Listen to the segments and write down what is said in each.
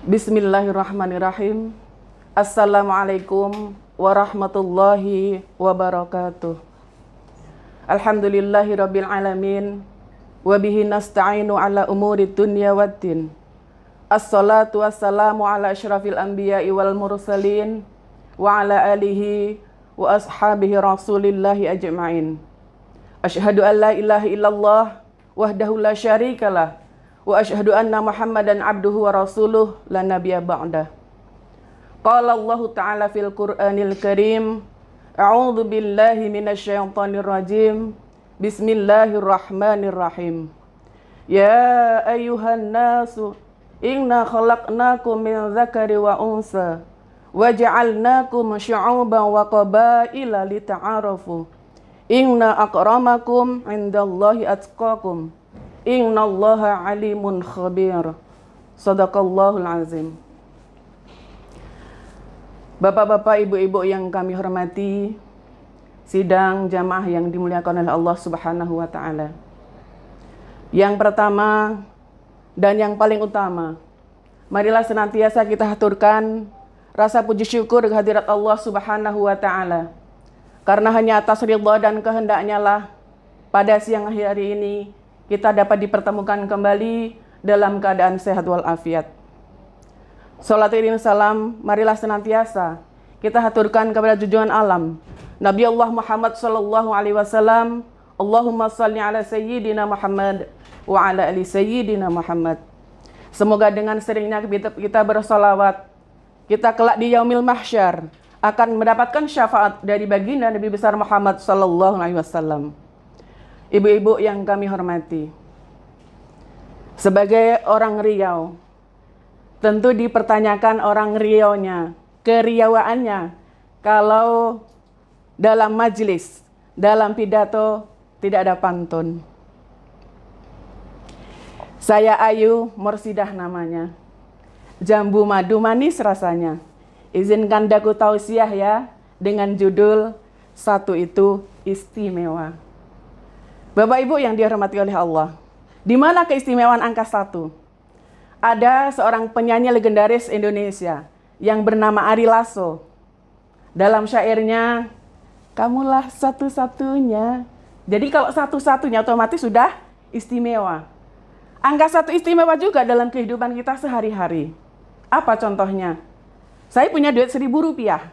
Bismillahirrahmanirrahim. Assalamualaikum warahmatullahi wabarakatuh. Alhamdulillahirabbil alamin wa bihi nasta'inu ala umuri dunya waddin. Assalatu wassalamu ala asyrafil anbiya'i wal mursalin wa ala alihi wa ashabihi rasulillahi ajma'in. Asyhadu an la ilaha illallah wahdahu la syarikalah wa asyhadu anna Muhammadan abduhu wa rasuluh la nabiyya ba'dah. Qala Allah Ta'ala fil Qur'anil Karim, a'udzu billahi minasyaitonir rajim. Bismillahirrahmanirrahim. Ya ayyuhan nasu inna khalaqnakum min dzakari wa unsa wa ja'alnakum syu'uban wa qabaila lita'arafu. Inna akramakum 'indallahi atqakum. Innallaha alimun khabir. Shadaqallahul azim. Bapak-bapak, ibu-ibu yang kami hormati, sidang jamaah yang dimuliakan oleh Allah Subhanahu wa taala. Yang pertama dan yang paling utama, marilah senantiasa kita haturkan rasa puji syukur kehadirat Allah Subhanahu wa taala. Karena hanya atas ridha dan kehendaknya lah pada siang hari ini kita dapat dipertemukan kembali dalam keadaan sehat walafiat. Salat iring salam, marilah senantiasa kita haturkan kepada junjungan alam Nabi Allah Muhammad sallallahu alaihi wasallam. Allahumma salli ala sayyidina Muhammad wa ala ali sayyidina Muhammad. Semoga dengan seringnya kita bersolawat, kita kelak di yaumil mahsyar akan mendapatkan syafaat dari baginda Nabi besar Muhammad sallallahu alaihi wasallam. Ibu-ibu yang kami hormati, sebagai orang Riau, tentu dipertanyakan orang Riaunya, keriawaannya, kalau dalam majelis, dalam pidato tidak ada pantun. Saya Ayu Morsidah namanya, jambu madu manis rasanya. Izinkan daku tausiah ya dengan judul Satu Itu Istimewa. Bapak Ibu yang dihormati oleh Allah, di mana keistimewaan angka 1? Ada seorang penyanyi legendaris Indonesia yang bernama Ari Lasso. Dalam syairnya, kamulah satu-satunya. Jadi kalau satu-satunya otomatis sudah istimewa. Angka 1 istimewa juga dalam kehidupan kita sehari-hari. Apa contohnya? Saya punya duit Rp1.000.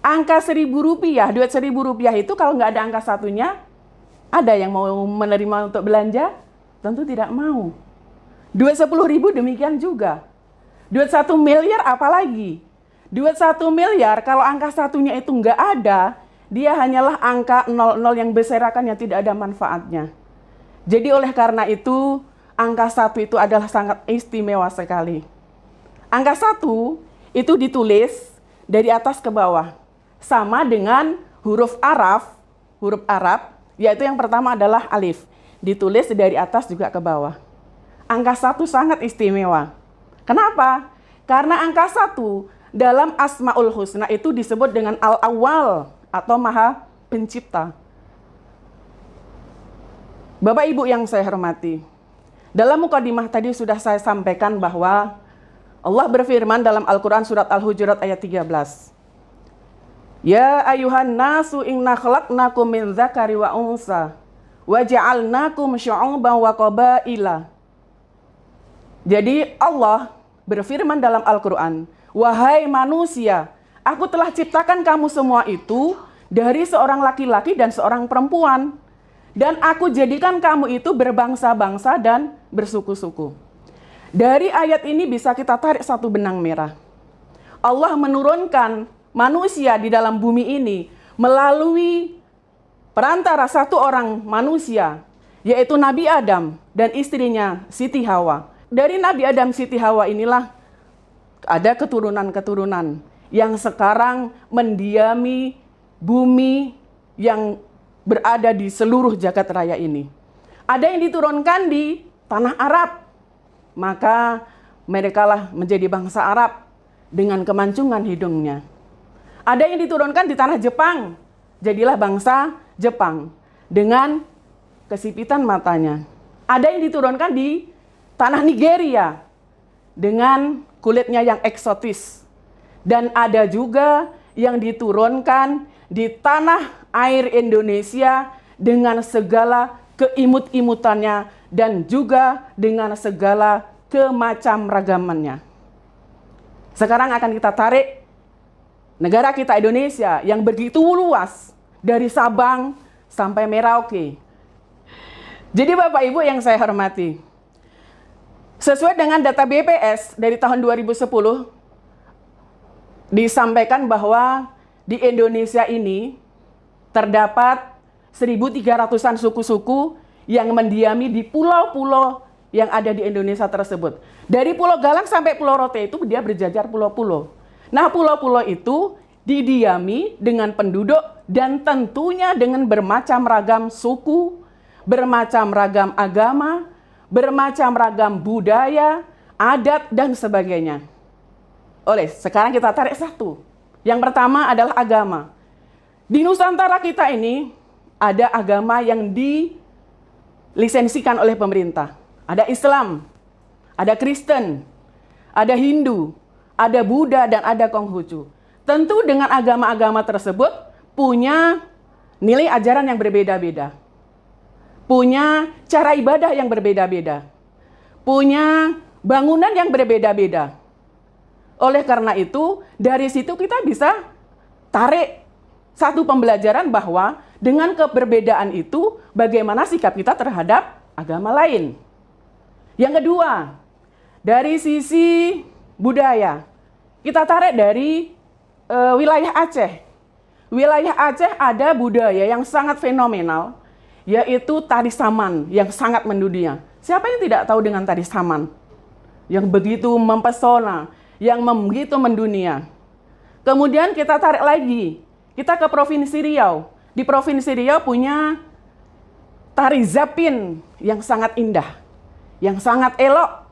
Angka Rp1.000, duit Rp1.000 itu kalau nggak ada angka satunya, ada yang mau menerima untuk belanja? Tentu tidak mau. Duit 10.000 demikian juga. Duit 1 miliar apalagi. Duit 1 miliar kalau angka satunya itu nggak ada, dia hanyalah angka 00 yang berserakan yang tidak ada manfaatnya. Jadi oleh karena itu, angka 1 itu adalah sangat istimewa sekali. Angka 1 itu ditulis dari atas ke bawah. Sama dengan huruf Arab, yaitu yang pertama adalah alif. Ditulis dari atas juga ke bawah. Angka 1 sangat istimewa. Kenapa? Karena angka 1 dalam Asmaul Husna itu disebut dengan Al-Awwal atau Maha Pencipta. Bapak Ibu yang saya hormati, dalam mukadimah tadi sudah saya sampaikan bahwa Allah berfirman dalam Al-Quran surat Al-Hujurat ayat 13. Ya ayuhan nasu inna khalaqnakum min dzakari wa unsa wa ja'alnakum syu'uban wa qabaila. Jadi Allah berfirman dalam Al-Quran, wahai manusia, aku telah ciptakan kamu semua itu dari seorang laki-laki dan seorang perempuan. Dan aku jadikan kamu itu berbangsa-bangsa dan bersuku-suku. Dari ayat ini bisa kita tarik satu benang merah. Allah menurunkan manusia di dalam bumi ini melalui perantara satu orang manusia, yaitu Nabi Adam dan istrinya Siti Hawa. Dari Nabi Adam Siti Hawa inilah ada keturunan-keturunan yang sekarang mendiami bumi yang berada di seluruh jagat raya ini. Ada yang diturunkan di tanah Arab, maka merekalah menjadi bangsa Arab dengan kemancungan hidungnya. Ada yang diturunkan di tanah Jepang, jadilah bangsa Jepang dengan kesipitan matanya. Ada yang diturunkan di tanah Nigeria dengan kulitnya yang eksotis. Dan ada juga yang diturunkan di tanah air Indonesia dengan segala keimut-imutannya dan juga dengan segala kemacam-ragamannya. Sekarang akan kita tarik negara kita Indonesia yang begitu luas dari Sabang sampai Merauke. Jadi Bapak Ibu yang saya hormati, sesuai dengan data BPS dari tahun 2010, disampaikan bahwa di Indonesia ini terdapat 1.300-an suku-suku yang mendiami di pulau-pulau yang ada di Indonesia tersebut. Dari Pulau Galang sampai Pulau Rote itu dia berjajar pulau-pulau. Nah, pulau-pulau itu didiami dengan penduduk dan tentunya dengan bermacam ragam suku, bermacam ragam agama, bermacam ragam budaya, adat, dan sebagainya. Sekarang kita tarik satu. Yang pertama adalah agama. Di Nusantara kita ini ada agama yang dilisensikan oleh pemerintah. Ada Islam, ada Kristen, ada Hindu, ada Buddha, dan ada Konghucu. Tentu dengan agama-agama tersebut punya nilai ajaran yang berbeda-beda. Punya cara ibadah yang berbeda-beda. Punya bangunan yang berbeda-beda. Oleh karena itu, dari situ kita bisa tarik satu pembelajaran bahwa dengan keberbedaan itu, bagaimana sikap kita terhadap agama lain. Yang kedua, dari sisi budaya, kita tarik dari wilayah Aceh. Wilayah Aceh ada budaya yang sangat fenomenal, yaitu tari saman yang sangat mendunia. Siapa yang tidak tahu dengan tari saman? Yang begitu mempesona, yang begitu mendunia. Kemudian kita tarik lagi, kita ke Provinsi Riau. Di Provinsi Riau punya tari zapin yang sangat indah, yang sangat elok.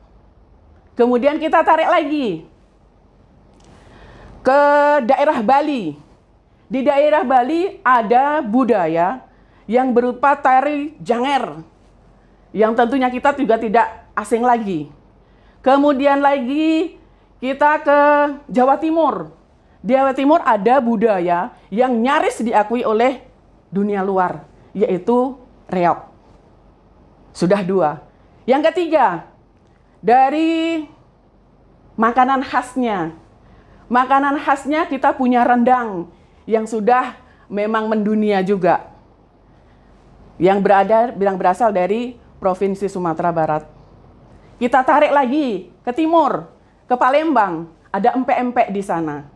Kemudian kita tarik lagi ke daerah Bali. Di daerah Bali ada budaya yang berupa tari janger, yang tentunya kita juga tidak asing lagi. Kemudian lagi kita ke Jawa Timur. Di Jawa Timur ada budaya yang nyaris diakui oleh dunia luar, yaitu reog. Sudah dua. Yang ketiga, dari makanan khasnya. Makanan khasnya kita punya rendang yang sudah memang mendunia juga. Yang berasal dari Provinsi Sumatera Barat. Kita tarik lagi ke timur, ke Palembang, ada empek-empek di sana.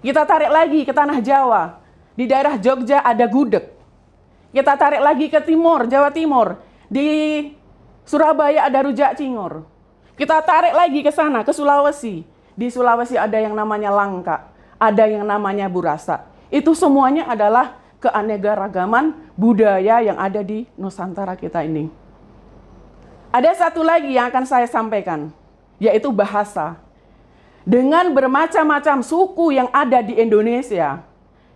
Kita tarik lagi ke tanah Jawa, di daerah Jogja ada gudeg. Kita tarik lagi ke timur, Jawa Timur, di Surabaya ada rujak cingur. Kita tarik lagi ke sana, ke Sulawesi. Di Sulawesi ada yang namanya langka, ada yang namanya burasa. Itu semuanya adalah keanekaragaman budaya yang ada di Nusantara kita ini. Ada satu lagi yang akan saya sampaikan, yaitu bahasa. Dengan bermacam-macam suku yang ada di Indonesia,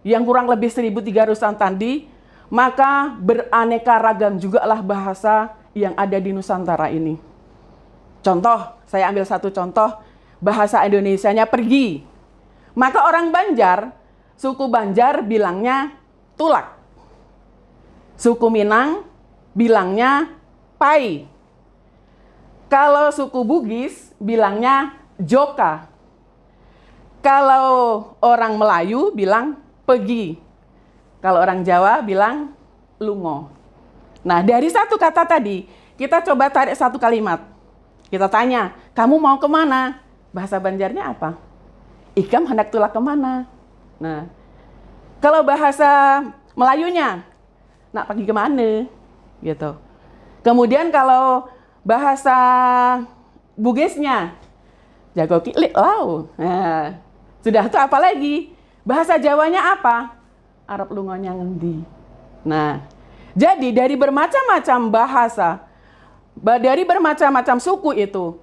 yang kurang lebih 1.300-an tadi, maka beraneka ragam jugalah bahasa yang ada di Nusantara ini. Contoh, saya ambil satu contoh, bahasa Indonesianya pergi. Maka orang Banjar, suku Banjar bilangnya tulak. Suku Minang bilangnya pai. Kalau suku Bugis bilangnya joka. Kalau orang Melayu bilang pegi. Kalau orang Jawa bilang lungo. Nah, dari satu kata tadi, kita coba tarik satu kalimat. Kita tanya, kamu mau kemana? Bahasa Banjarnya apa? Ikam hendak tulak kemana? Nah, kalau bahasa Melayunya, nak pergi kemana? Gitu. Kemudian kalau bahasa Bugisnya, jago kilik lau. Nah, sudah itu apa lagi? Bahasa Jawanya apa? Arab lungonya ngendi. Nah, jadi dari bermacam-macam bahasa, dari bermacam-macam suku itu,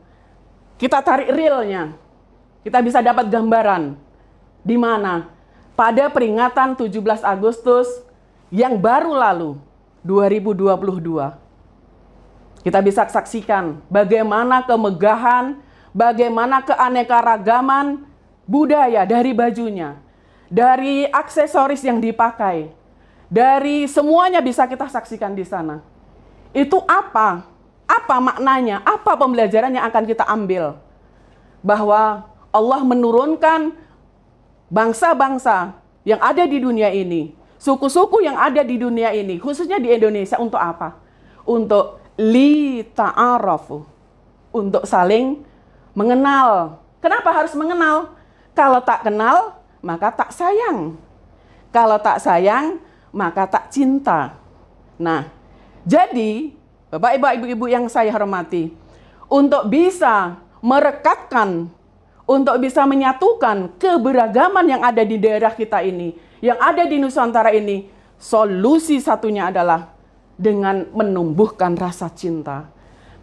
kita tarik realnya. Kita bisa dapat gambaran di mana pada peringatan 17 Agustus yang baru lalu, 2022. Kita bisa saksikan bagaimana kemegahan, bagaimana keanekaragaman budaya dari bajunya, dari aksesoris yang dipakai, dari semuanya bisa kita saksikan di sana. Itu apa? Apa maknanya? Apa pembelajaran yang akan kita ambil? Bahwa Allah menurunkan bangsa-bangsa yang ada di dunia ini, suku-suku yang ada di dunia ini, khususnya di Indonesia, untuk apa? Untuk li ta'arafu, untuk saling mengenal. Kenapa harus mengenal? Kalau tak kenal, maka tak sayang. Kalau tak sayang, maka tak cinta. Nah, jadi Bapak, Ibu-ibu yang saya hormati, untuk bisa merekatkan, untuk bisa menyatukan keberagaman yang ada di daerah kita ini, yang ada di Nusantara ini, solusi satunya adalah dengan menumbuhkan rasa cinta.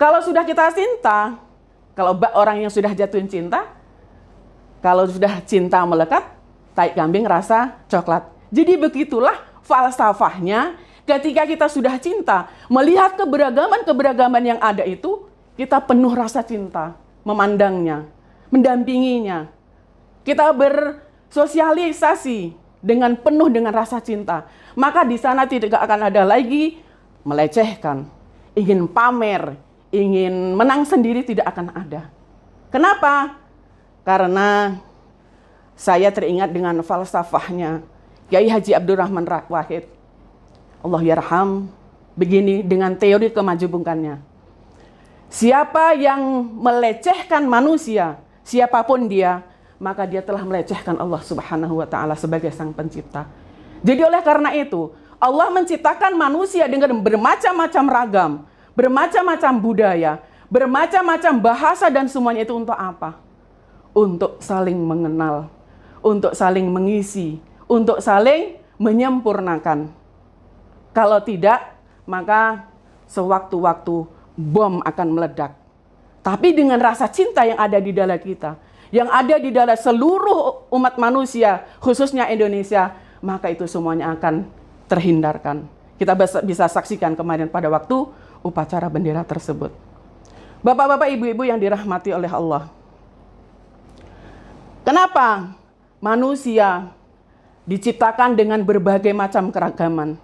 Kalau sudah kita cinta, kalau orang yang sudah jatuh cinta, kalau sudah cinta melekat, tai kambing rasa coklat. Jadi begitulah falsafahnya ketika kita sudah cinta, melihat keberagaman-keberagaman yang ada itu, kita penuh rasa cinta, memandangnya, mendampinginya. Kita bersosialisasi dengan penuh dengan rasa cinta. Maka di sana tidak akan ada lagi melecehkan, ingin pamer, ingin menang sendiri, tidak akan ada. Kenapa? Karena saya teringat dengan falsafahnya Kiai Haji Abdurrahman Wahid, Allah yarham, begini dengan teori kemajemukannya. Siapa yang melecehkan manusia, siapapun dia, maka dia telah melecehkan Allah Subhanahu wa Ta'ala sebagai Sang Pencipta. Jadi oleh karena itu, Allah menciptakan manusia dengan bermacam-macam ragam, bermacam-macam budaya, bermacam-macam bahasa, dan semuanya itu untuk apa? Untuk saling mengenal, untuk saling mengisi, untuk saling menyempurnakan. Kalau tidak, maka sewaktu-waktu bom akan meledak. Tapi dengan rasa cinta yang ada di dalam kita, yang ada di dalam seluruh umat manusia, khususnya Indonesia, maka itu semuanya akan terhindarkan. Kita bisa saksikan kemarin pada waktu upacara bendera tersebut. Bapak-bapak, ibu-ibu yang dirahmati oleh Allah. Kenapa manusia diciptakan dengan berbagai macam keragaman?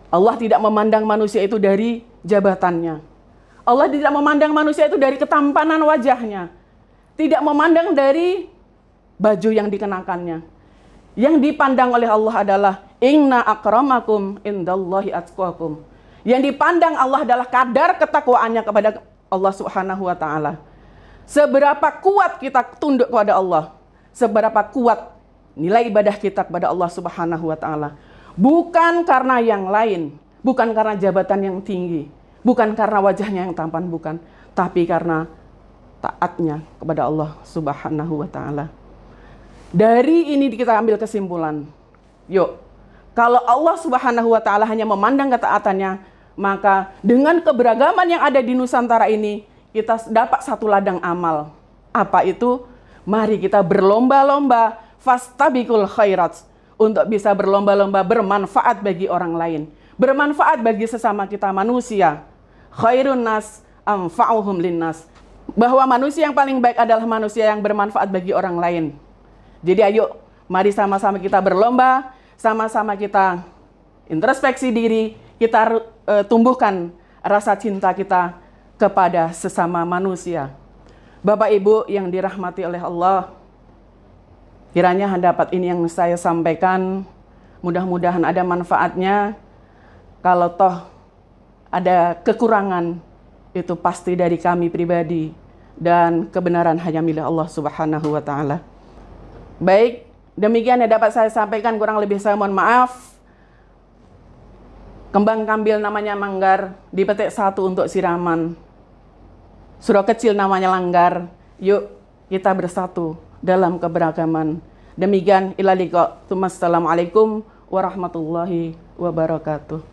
Allah tidak memandang manusia itu dari jabatannya. Allah tidak memandang manusia itu dari ketampanan wajahnya. Tidak memandang dari baju yang dikenakannya. Yang dipandang oleh Allah adalah inna akramakum indallahi atqakum. Yang dipandang Allah adalah kadar ketakwaannya kepada Allah Subhanahu wa Ta'ala. Seberapa kuat kita tunduk kepada Allah, seberapa kuat nilai ibadah kita kepada Allah Subhanahu wa Ta'ala. Bukan karena yang lain, bukan karena jabatan yang tinggi, bukan karena wajahnya yang tampan, bukan, tapi karena taatnya kepada Allah Subhanahu wa Ta'ala. Dari ini kita ambil kesimpulan. Yuk, kalau Allah Subhanahu wa Ta'ala hanya memandang ketaatannya, maka dengan keberagaman yang ada di Nusantara ini, kita dapat satu ladang amal. Apa itu? Mari kita berlomba-lomba fastabiqul khairat, untuk bisa berlomba-lomba bermanfaat bagi orang lain, bermanfaat bagi sesama kita manusia. Khairun nas anfa'uhum linnas, bahwa manusia yang paling baik adalah manusia yang bermanfaat bagi orang lain. Jadi ayo, mari sama-sama kita berlomba, sama-sama kita introspeksi diri, kita tumbuhkan rasa cinta kita kepada sesama manusia. Bapak Ibu yang dirahmati oleh Allah, kiranya dapat ini yang saya sampaikan, mudah-mudahan ada manfaatnya. Kalau toh ada kekurangan, itu pasti dari kami pribadi, dan kebenaran hanya milik Allah Subhanahu wa Ta'ala. Baik, demikian yang dapat saya sampaikan, kurang lebih saya mohon maaf. Kembang kambil namanya manggar, dipetik satu untuk siraman. Surau kecil namanya langgar. Yuk kita bersatu dalam keberagaman. Demikian, ila liqa. Assalamualaikum warahmatullahi wabarakatuh.